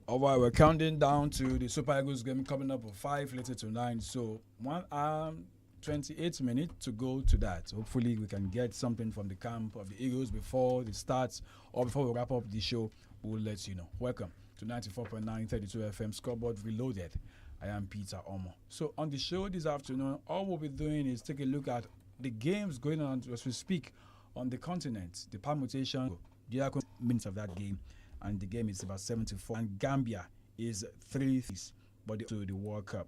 All right, we're counting down to the Super Eagles game coming up at 5 later tonight. So 1 hour, 28 minutes to go to that. Hopefully, we can get something from the camp of the Eagles before it starts or before we wrap up the show. We'll let you know. Welcome to 94.9 32 FM Scoreboard Reloaded. I am Peter Omo. So on the show this afternoon, all we'll be doing is take a look at the games going on as we speak on the continent, the permutation, the other minutes of that game. And the game is about 74. And Gambia is 3-3, but to the World Cup.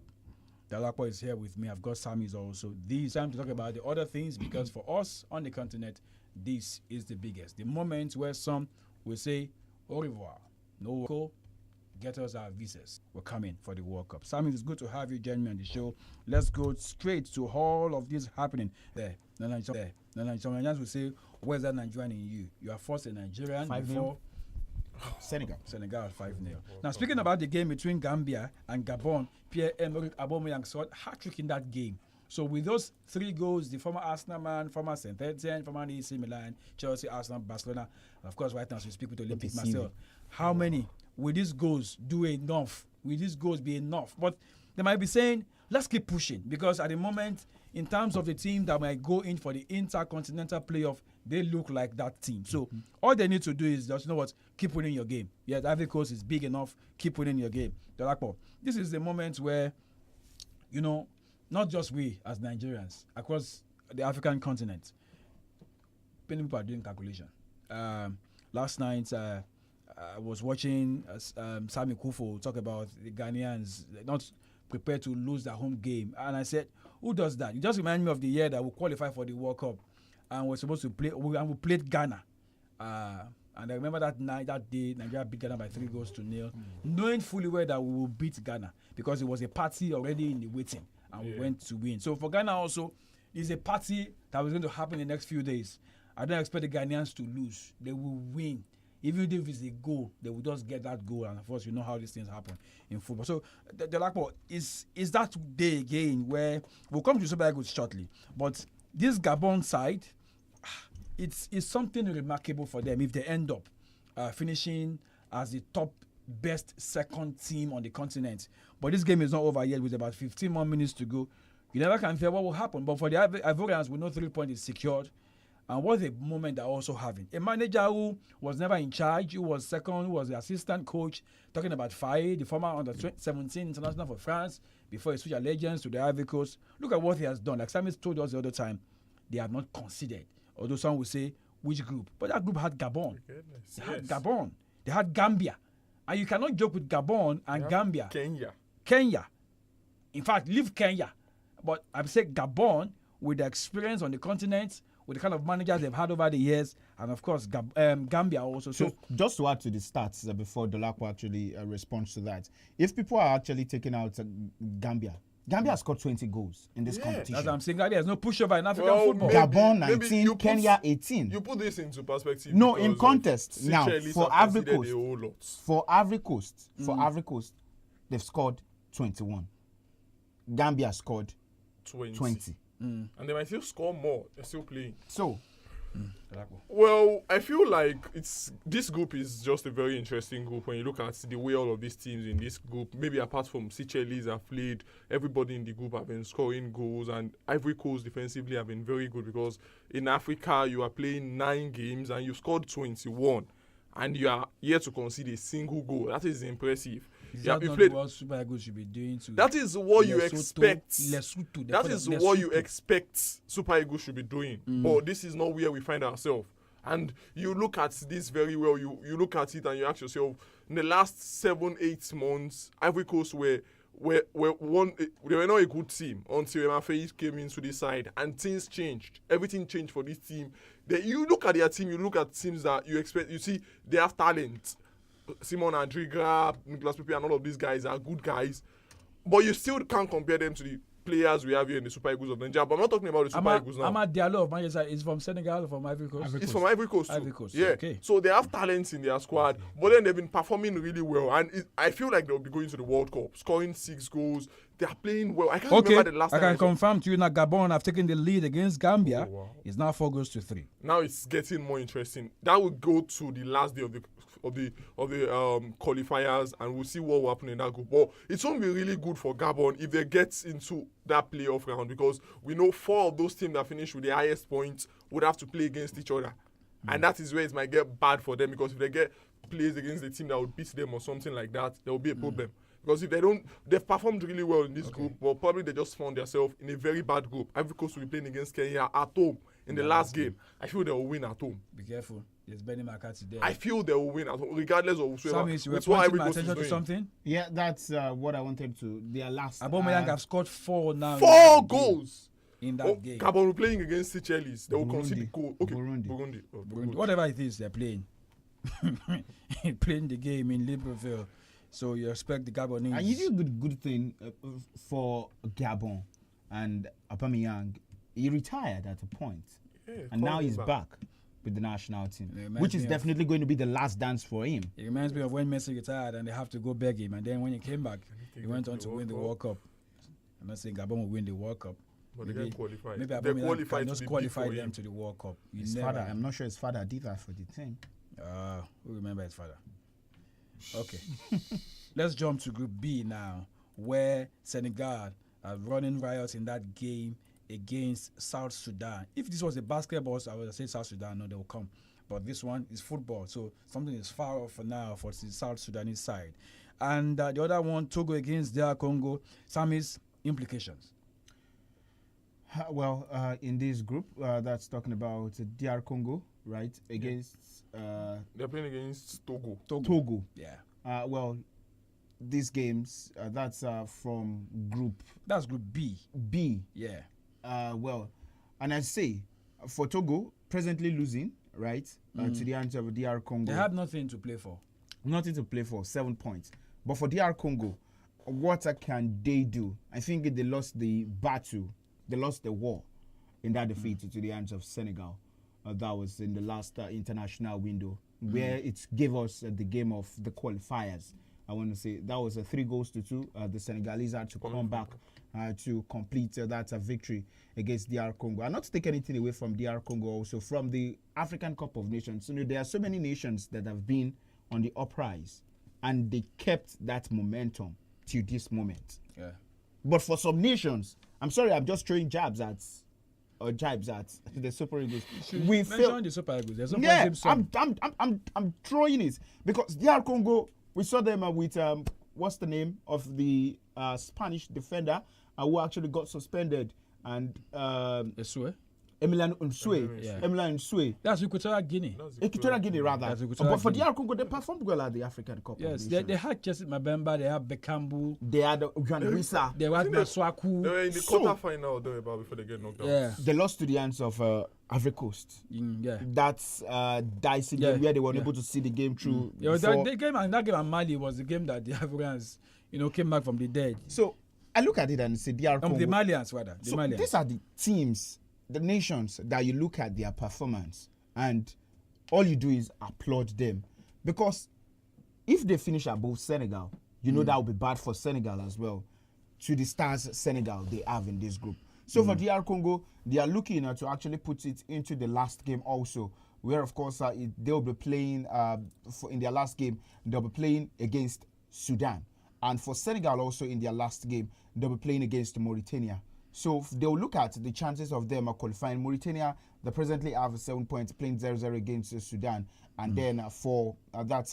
Dalakwa is here with me. I've got SAMIES also. This time to talk about the other things because for us on the continent, this is the biggest. The moment where some will say, au revoir, no go, get us our visas. We're coming for the World Cup. SAMIES, it's good to have you join me on the show. Let's go straight to all of this happening. There. Nigerians will say, where's that Nigerian in you? You are first a Nigerian before... Senegal 5-0. Now speaking about the game between Gambia and Gabon, Pierre-Emerick Aubameyang scored hat-trick in that game. So with those 3 goals, the former Arsenal man, former St. Etienne, former AC Milan, Chelsea, Arsenal, Barcelona, and of course right now as we speak with Olympic Marseille. How many will these goals do enough? Will these goals be enough? But they might be saying, let's keep pushing because at the moment, in terms of the team that might go in for the intercontinental playoff, they look like that team. So all they need to do is just, you know what, keep winning your game. Yeah, the Ivory Coast is big enough, keep winning your game. This is the moment where, you know, not just we as Nigerians, across the African continent, many people are doing calculation. Last night, I was watching Sami Kufo talk about the Ghanaians not prepared to lose their home game. And I said, who does that? It just reminds me of the year that we qualified for the World Cup and we're supposed to play, and we played Ghana. And I remember that night, that day, Nigeria beat Ghana by 3-0, knowing fully well that we will beat Ghana because it was a party already in the waiting and we went to win. So for Ghana also, it's a party that was going to happen in the next few days. I don't expect the Ghanaians to lose. They will win. Even if it's a goal, they will just get that goal. And of course, you know how these things happen in football. So, the is that day again where we'll come to Super Eagles shortly. But this Gabon side, it's something remarkable for them if they end up finishing as the top best second team on the continent. But this game is not over yet with about 15 more minutes to go. You never can tell what will happen. But for the Ivorians, we know 3 points is secured. And what a moment they're also having. A manager who was never in charge, who was second, who was the assistant coach, talking about Faye, the former under-17 international for France, before he switched allegiance to the Ivory Coast. Look at what he has done. Like Samis told us the other time, they have not considered. Although some will say, which group? But that group had Gabon. They had Gabon. They had Gambia. And you cannot joke with Gabon and Gambia. Kenya. In fact, leave Kenya. But I'm saying Gabon, with the experience on the continent, with the kind of managers they've had over the years, and of course Gambia also. So just to add to the stats before Dolapo actually responds to that, if people are actually taking out Gambia has scored 20 goals in this competition. That's what I'm saying. There's no pushover in African football. Gabon 19, Kenya 18. You put this into perspective. No, in context now for Ivory Coast, they've scored 21. Gambia scored 20. And they might still score more. They're still playing. So, well, I feel like this group is just a very interesting group when you look at the way all of these teams in this group, maybe apart from Seychelles have played, everybody in the group have been scoring goals, and Ivory Coast defensively have been very good because in Africa you are playing 9 games and you scored 21 and you are yet to concede a single goal. That is impressive. Is that not what Super Eagles should be doing to that is what you expect. Lesotho, that is what you expect Super Eagles should be doing. But this is not where we find ourselves. And you look at this very well. You look at it and you ask yourself, in the last 7-8 months, Ivory Coast were one. They were not a good team until Emefiele came into this side, and things changed. Everything changed for this team. You look at their team. You look at teams that you expect. You see, they have talent. Simon Adriga, Nicolas Pepe, and all of these guys are good guys, but you still can't compare them to the players we have here in the Super Eagles of Nigeria. But I'm not talking about the Super Eagles now. Amad Diallo of Manchester is from Senegal or from Ivory Coast? It's from Ivory Coast. Ivory Coast. Yeah. Okay. So they have talents in their squad, but then they've been performing really well. And I feel like they'll be going to the World Cup, scoring 6 goals, They are playing well. I can't Okay, remember the last I time. can confirm to you now Gabon have taken the lead against Gambia. Oh, wow. It's now 4-3. Now it's getting more interesting. That will go to the last day of the qualifiers, and we'll see what will happen in that group. But it's going to be really good for Gabon if they get into that playoff round, because we know 4 of those teams that finish with the highest points would have to play against each other. And that is where it might get bad for them, because if they get plays against the team that would beat them or something like that, there will be a problem. Because if they don't, they've performed really well in this group, but probably they just found themselves in a very bad group. Ivory Coast will be playing against Kenya at home in the last game. I feel they will win at home. Be careful. There's Benny McCarthy there. I feel they will win at home, regardless of whoever. SAMIES, you were With what pointing Ivory my Coast is attention to doing. something. Yeah, that's what I wanted to. Their last. Aubameyang have scored 4 now. 4 goals in that game. Gabon will playing against Seychelles. They will Burundi. concede the goal. Okay, Burundi. Burundi. Oh, Burundi. Whatever it is they're playing. Playing the game in Libreville. So you expect the Gabonese. And you do a good thing for Gabon and Aubameyang. He retired at a point, Yeah, and now call him he's back with the national team, It reminds which is me of- definitely going to be the last dance for him. It reminds me of when Messi retired and they have to go beg him. And then when he came back, he went on to win the World Cup. I'm not saying Gabon will win the World Cup. But they didn't qualify. Maybe They Aubameyang qualified can to just be qualify big for them him. to the World Cup. You His never father, know. I'm not sure his father did that for the team. Who remember his father? Okay. Let's jump to Group B now, where Senegal are running riots in that game against South Sudan. If this was a basketball, I would say South Sudan, no, they will come. But this one is football, so something is far off for now for the South Sudanese side. And the other one, Togo against DR Congo. SAMIES implications. Well, in this group, that's talking about DR Congo, right, against They're playing against Togo. Togo. Yeah. Well, these games, that's from Group That's Group B. B. Yeah. Well, and I say, for Togo, presently losing, right, to the hands of DR Congo. They had nothing to play for. Nothing to play for, 7 points. But for DR Congo, what can they do? I think they lost the battle. They lost the war in that defeat to the hands of Senegal. That was in the last international window, where it gave us the game of the qualifiers. I want to say that was a 3-2. The Senegalese had to come back to complete that victory against DR Congo. And not to take anything away from DR Congo, also from the African Cup of Nations. You know, there are so many nations that have been on the uprise, and they kept that momentum to this moment. Yeah. But for some nations, I'm sorry, I'm just throwing jibes at the Super Eagles. We Mention failed. the Super Eagles. There's no Yeah, point in I'm throwing it because DR Congo. We saw them with what's the name of the Spanish defender who actually got suspended, and Esue. Emiliano Nsue. Yeah. Emiliano Nsue. That's Equatorial Guinea. Equatorial Guinea, rather. That's Equatorial But for Guinea. DR Congo, they performed well at the African Cup. Yes, of they Nations. had Jesse Mabemba, they have Bekambu, They had Juan Risa. they had They Maswaku. were in the So- quarterfinal though, about before they get knocked out. Yeah. They lost to the hands of Ivory Coast. Yeah. That's dicey Yeah, game where they were yeah. unable to see the game through. Yeah, before. that game and Mali was the game that the Africans, came back from the dead. So I look at it and say DR Congo. The Malians, rather. The So Malians. these are the teams, the nations that you look at their performance and all you do is applaud them. Because if they finish above Senegal, you know that will be bad for Senegal as well. To the stars Senegal they have in this group. So for DR Congo, they are looking to actually put it into the last game also, where of course they'll be playing in their last game, they'll be playing against Sudan. And for Senegal also in their last game, they'll be playing against Mauritania. So they'll look at the chances of them qualifying. Mauritania, they presently have 7 points, playing 0-0 against Sudan. And then for that's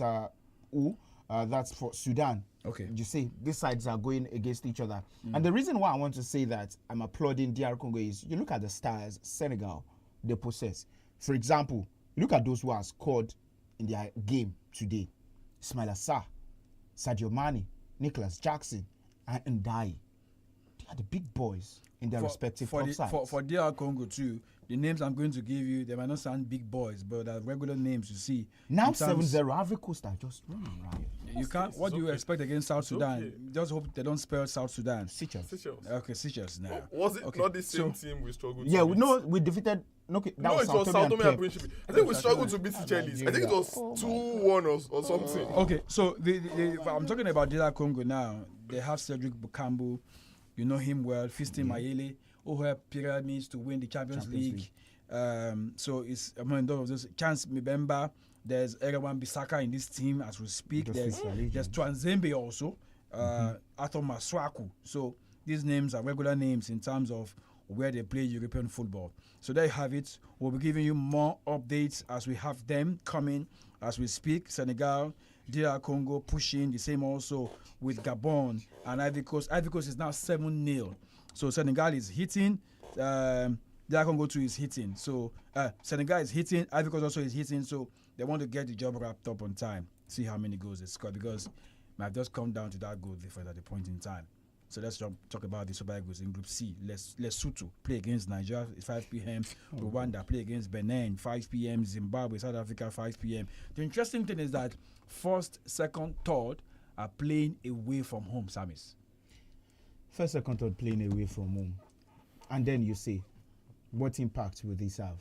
for Sudan. Okay. You see, these sides are going against each other. And the reason why I want to say that I'm applauding DR Congo is you look at the stars Senegal they possess. For example, look at those who are scored in their game today. Ismaila Sarr, Sadio Mane, Nicholas Jackson, and Ndai. They are the big boys in their respective club sides. For DR Congo too, the names I'm going to give you, they might not sound big boys, but they're regular names you see. Now In terms- 7-0, Ivory Coast are just running around. You can't. What do you expect against South Sudan? okay. Just hope they don't spell South Sudan. Seychelles. Seychelles. Okay, Seychelles now. Was it Okay, not the same so- team we struggled Yeah, to we beat? know we defeated. Okay, that No, was it was Sao Sao Tome Tome and and Principe. Principe. I think we struggled to beat Seychelles. I think it was Oh my 2-1 or something. Okay, so I'm talking about DR Congo now. They have Cedric Bukambu, You know him well. Fiston Mayele, who helped Pyramids to win the Champions League. So it's among those. Chance Mbemba. There's Erawan Bissaka in this team as we speak. There's Twanzembe also. Arthur Maswaku. So these names are regular names in terms of where they play European football. So there you have it. We'll be giving you more updates as we have them coming as we speak. Senegal, DR Congo pushing the same also with Gabon and Ivory Coast. Ivory Coast is now 7-0. So Senegal is hitting. DR Congo too is hitting. So Senegal is hitting. Ivory Coast also is hitting. So they want to get the job wrapped up on time. See how many goals they score because it might just come down to that goal difference at the point in time. So let's talk about the Super Eagles in Group C. Lesotho play against Nigeria, it's 5 p.m. Rwanda play against Benin, 5 p.m. Zimbabwe, South Africa, 5 p.m. The interesting thing is that first, second, third are playing away from home, SAMIES. First, second, third playing away from home. And then you say, what impact will this have?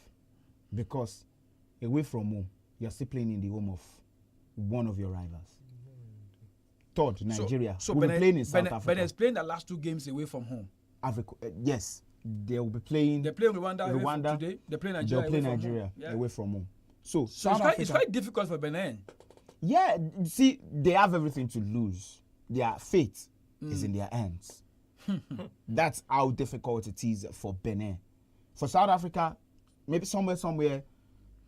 Because away from home, you're still playing in the home of one of your rivals. Third, Nigeria. So we'll be playing in South Africa. Benin is playing the last 2 games away from home. Yes, they will be playing. They're playing Rwanda today. They play Nigeria. They'll play Nigeria away from home. So it's quite difficult for Benin. Yeah, see, they have everything to lose. Their fate is in their hands. That's how difficult it is for Benin. For South Africa, maybe somewhere,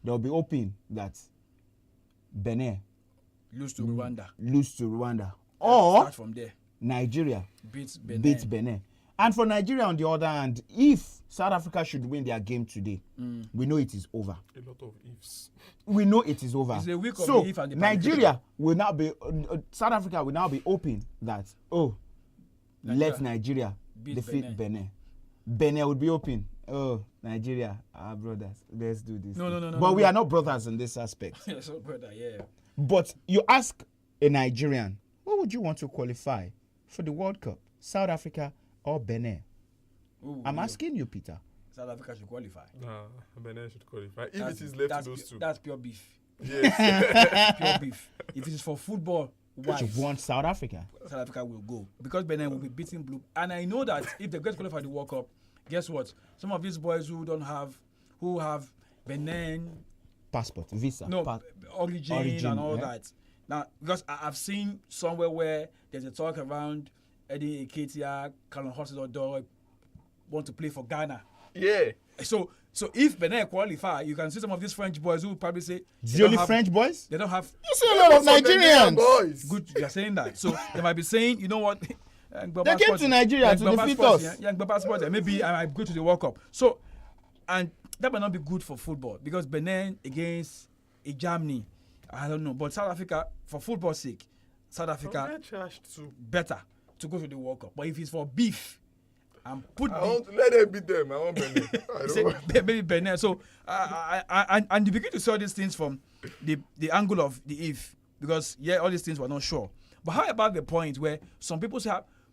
they'll be hoping that Benin lose to Rwanda. Or start from there. Nigeria beats Benin. And for Nigeria, on the other hand, if South Africa should win their game today, we know it is over. A lot of ifs. We know it is over. It's a week of so the if and the Nigeria will now be, South Africa will now be hoping that, let Nigeria defeat Benin. Benin would be hoping, Nigeria, our brothers, let's do this. No. But we are not brothers in this aspect. So brother, yeah. But you ask a Nigerian, what would you want to qualify for the World Cup? South Africa or Benin? I'm asking you, Peter. South Africa should qualify. Benin should qualify. If it is left to those two. That's pure beef. Yes. Pure beef. If it is for football, why? You want South Africa? South Africa will go. Because Benin will be beating blue. And I know that if they get qualified the World Cup, guess what? Some of these boys who have Benin passport, visa, origin and all that. Now, because I've seen somewhere where there's a talk around 𝐷𝐿, Callum Hudson-Odoi want to play for Ghana. Yeah. So if Benin qualify, you can see some of these French boys who will probably say the only French boys? They don't have. You see a lot of Nigerians boys. Good, you're saying that. So they might be saying, you know what? They came to Nigeria to defeat us. Maybe I might go to the World Cup. So, and that might not be good for football because Benin against Germany, I don't know. But South Africa, for football's sake, South Africa better to go to the World Cup. But if it's for beef, and let them beat them. I want Benin. I don't want. Maybe Benin. So, and you begin to see all these things from the angle of the if, because all these things were not sure. But how about the point where some people say,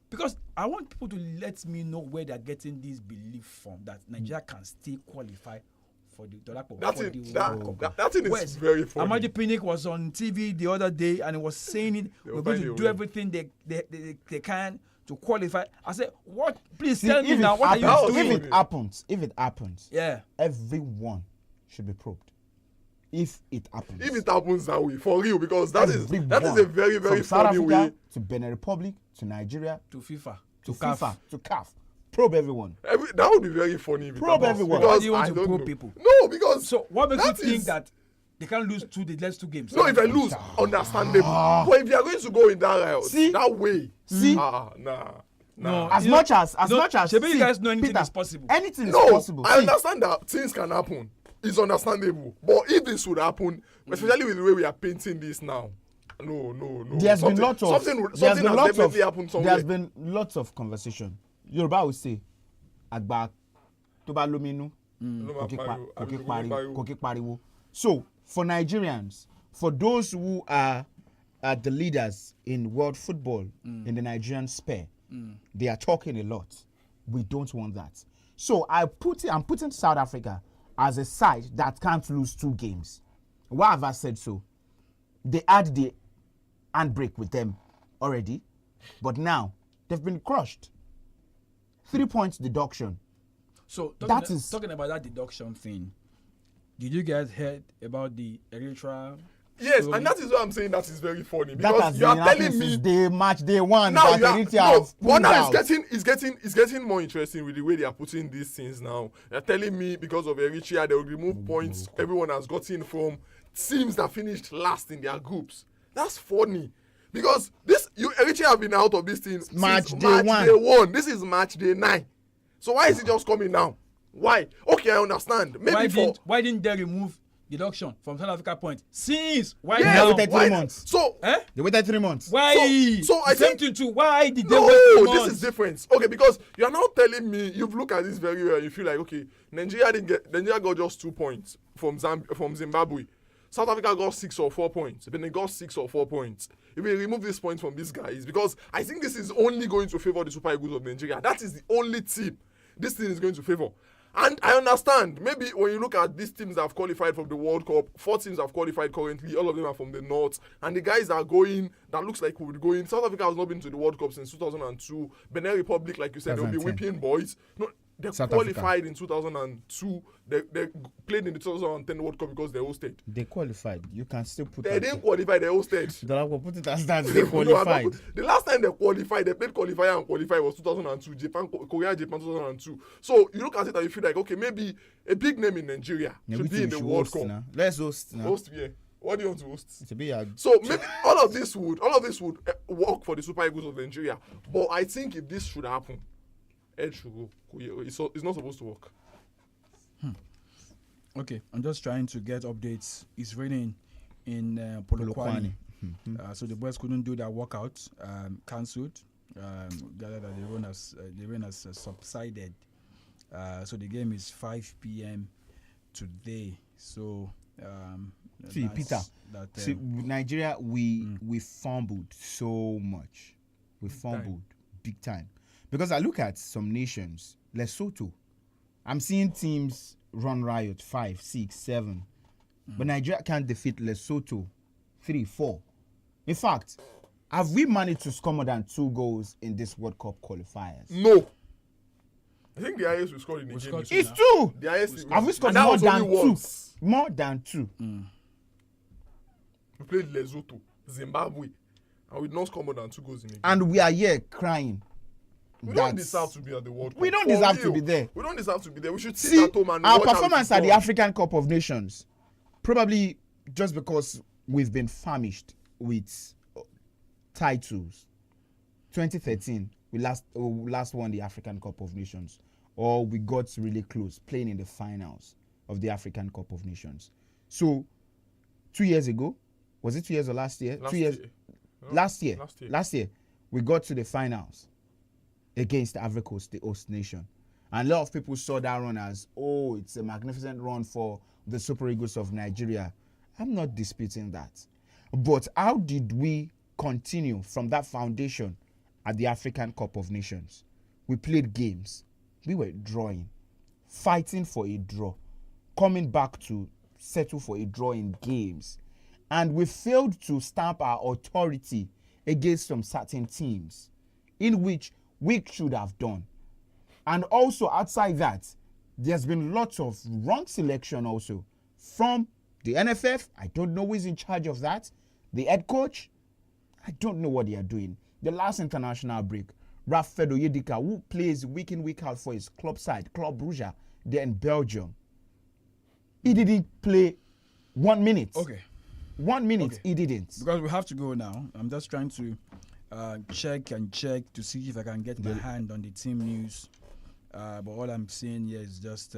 because I want people to let me know where they're getting this belief from that Nigeria can still qualify for the World Cup. That thing is very funny. Amadi Pinnick was on TV the other day and he was saying it. We're going to do everything they can to qualify. I said, what? Please tell me now, what are you doing? If it happens, everyone should be probed. If it happens that way, for real, because that is a very, very funny way. To Benin Republic, to Nigeria, to FIFA, to CAF. Probe everyone. That would be very funny. Probe everyone. Why do you want to probe people? No, because so what makes you think that they can't lose the next 2 games? No, if I lose, understandable. But if you are going to go in that way, nah. No, as much as you guys know anything is possible. Anything is possible. I understand that things can happen. It's understandable. But if this would happen, especially with the way we are painting this now, no. There's been lots of conversation. Yoruba will say, Agba to ba lominu, koke pariwo. So, for Nigerians, for those who are the leaders in world football, in the Nigerian sphere, they are talking a lot. We don't want that. So, I'm putting South Africa as a side that can't lose 2 games. Why have I said so? They had the handbrake with them already, but now they've been crushed. 3 points deduction. So talking about that deduction thing, did you guys heard about the Eritrea? Yes, story? and that is what I'm saying. That is very funny That because has you are been happening telling me since day one now that you are Eritrea have but pulled now out. it's getting more interesting with the way they are putting these things now. They're telling me because of Eritrea they will remove points everyone has gotten from teams that finished last in their groups. That's funny because Eritrea have been out of this thing Match since day one. This is match day 9. So why is it just coming now? Why? Okay, I understand. Maybe why didn't they remove deduction from South Africa point since why They now? waited 3 months. So They waited 3 months. Why? So I think why did they no, wait 3 this months? is different. Okay, because you are now telling me you've looked at this very well. You feel like okay, Nigeria got just 2 points from Zimbabwe. South Africa got 6 or 4 points. Benin got 6 or 4 points. If we remove these points from these guys, because I think this is only going to favor the Super Eagles of Nigeria. That is the only team this thing is going to favor. And I understand, maybe when you look at these teams that have qualified from the World Cup, 4 teams have qualified currently, all of them are from the North, and the guys that are going, that looks like will be going. South Africa has not been to the World Cup since 2002. Benin Republic, like you said, they'll be 2010. whipping boys. No, they South qualified in 2002. They played in the 2010 World Cup because they hosted. They qualified. You can still put They didn't qualify, they hosted. Put it as that. They No, qualified. the last time they qualified, they played qualifier and qualify was 2002. Korea, Japan 2002. So you look at it and you feel like, okay, maybe a big name in Nigeria should be in the World Cup. Now. Let's host now. Host, yeah. What do you want to host? It's a bit hard. So maybe all of this would work for the Super Eagles of Nigeria. But I think if this should happen, Ed should go. It's not supposed to work. Okay, I'm just trying to get updates. It's raining in Polokwane. So the boys couldn't do their workout. Cancelled. Gathered that the rain has subsided. So the game is 5 p.m. today. So see, Peter. See, Nigeria, we fumbled so much. We fumbled big time. Because I look at some nations, Lesotho. I'm seeing teams run riot 5, 6, 7. But Nigeria can't defeat Lesotho 3, 4. In fact, have we managed to score more than 2 goals in this World Cup qualifiers? No. I think the highest we scored in the game is It's 2. the highest Have we scored and that more was than only 2? once. More than 2. We played Lesotho, Zimbabwe, and we did not score more than 2 goals in the game. And we are here crying. We don't deserve to be at the World Cup. We don't For deserve real. to be there. We don't deserve to be there. We should sit See, at home and our watch how performance it at the is done. African Cup of Nations, probably just because we've been famished with titles. 2013, we last won the African Cup of Nations, or we got really close, playing in the finals of the African Cup of Nations. So, 2 years ago, was it 2 years or last year? 2 years. No, Last year, we got to the finals against Ivory Coast, the host nation. And a lot of people saw that run as, oh, it's a magnificent run for the Super Eagles of Nigeria. I'm not disputing that. But how did we continue from that foundation at the African Cup of Nations? We played games. We were drawing, fighting for a draw, coming back to settle for a draw in games. And we failed to stamp our authority against some certain teams in which we should have done. And also outside that, there's been lots of wrong selection also from the NFF. I don't know who is in charge of that. The head coach, I don't know what they are doing. The last international break, Raphael Oyedika, who plays week in, week out for his club side, Club Brugge, there in Belgium, he didn't play 1 minute. Okay. 1 minute, Okay. he didn't. Because we have to go now. I'm just trying to check to see if I can get my hand on the team news. But all I'm seeing here is just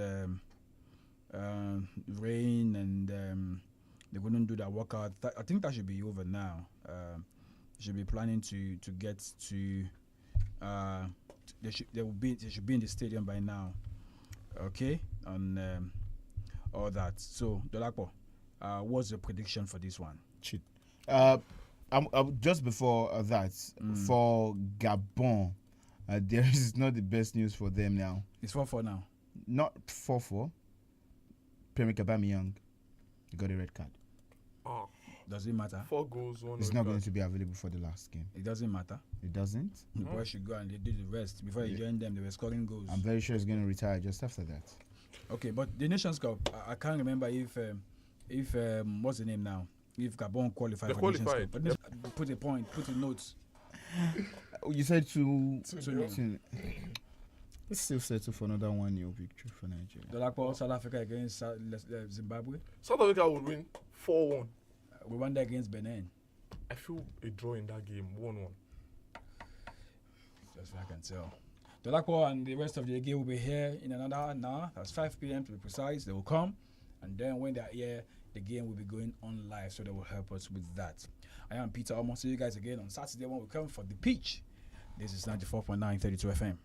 rain and they couldn't do that workout. I think that should be over now. They should be planning to get to. They should be in the stadium by now. Okay, on all that. So Dolapo, what's your prediction for this one? Just before that, for Gabon, there is not the best news for them now. It's 4-4 now. Not 4-4. Pierre-Emerick Aubameyang got a red card. Oh. Does it matter? 4 goals, 1 It's red not card. going to be available for the last game. It doesn't matter. It doesn't. The boys should go and they do the rest. Before you join them, they were scoring goals. I'm very sure he's going to retire just after that. Okay, but the Nations Cup, I can't remember if what's the name now? If Gabon qualified They for the Nations qualified. Cup. But put a point, put a note. You said to. To Let's still settle for another 1-0 victory for Nigeria. South Africa against Zimbabwe. South Africa would win 4-1. Rwanda against Benin. I feel a draw in that game, 1-1. That's what I can tell. Dolakwa and the rest of the game will be here in another hour. That's 5 p.m. to be precise. They will come, and then when they're here, the game will be going on live, so they will help us with that. I am Peter. I'll see you guys again on Saturday when we come for the pitch. This is 94.9 32 FM.